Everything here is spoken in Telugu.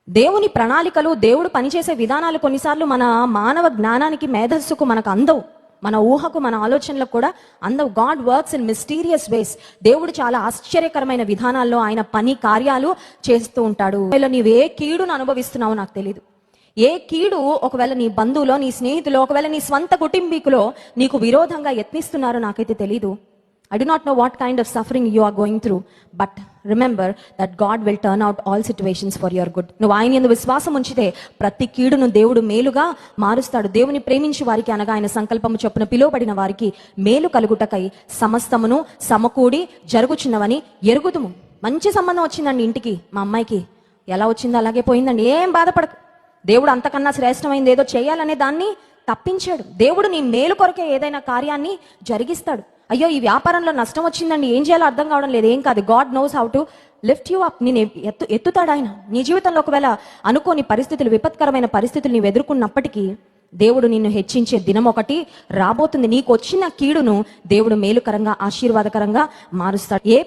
దేవుని ప్రణాళికలు, దేవుడు పనిచేసే విధానాలు కొన్నిసార్లు మన మానవ జ్ఞానానికి, మేధస్సుకు మనకు అందవు. మన ఊహకు, మన ఆలోచనలకు కూడా అందవు. గాడ్ వర్క్స్ ఇన్ మిస్టీరియస్ వేస్. దేవుడు చాలా ఆశ్చర్యకరమైన విధానాల్లో ఆయన పని కార్యాలు చేస్తూ ఉంటాడు. నీవే కీడును అనుభవిస్తున్నావో నాకు తెలీదు. ఏ కీడు ఒకవేళ నీ బంధువులో, నీ స్నేహితులో, ఒకవేళ నీ స్వంత కుటుంబీకులో నీకు విరోధంగా యత్నిస్తున్నారో నాకైతే తెలీదు. I do not know what kind of suffering you are going through, but remember that God will turn out all situations for your good. నువ్వు ఆయన యందు విశ్వాసం ఉంచితే ప్రతి కీడును దేవుడు మేలుగా మారుస్తాడు. దేవుని ప్రేమించి వారికి అనగా ఆయన సంకల్పము చొప్పున పిలువబడిన వారికి మేలు కలుగుటకై సమస్తమును సమకూడి జరుగుచున్నవని ఎరుగుదుము. మంచి సంబంధం వచ్చిందండి ఇంటికి, మా అమ్మాయికి. ఎలా వచ్చిందో అలాగే పోయిందండి, ఏం బాధపడకు. దేవుడు అంతకన్నా శ్రేష్టమైంది ఏదో చేయాలనే దాన్ని తప్పించాడు. దేవుడు నీ మేలు కొరకే ఏదైనా కార్యాన్ని జరిగిస్తాడు. అయ్యో ఈ వ్యాపారంలో నష్టం వచ్చిందండి, ఏం చేయాలో అర్థం కావడం లేదు. ఏం కాదు, God knows how to lift you up. నేను ఎత్తుతాడు ఆయన. నీ జీవితంలో ఒకవేళ అనుకోని పరిస్థితులు, విపత్కరమైన పరిస్థితులు నీవు ఎదుర్కొన్నప్పటికీ దేవుడు నిన్ను హెచ్చించే దినం ఒకటి రాబోతుంది. నీకు వచ్చిన కీడును దేవుడు మేలుకరంగా, ఆశీర్వాదకరంగా మారుస్తాడు. ఏ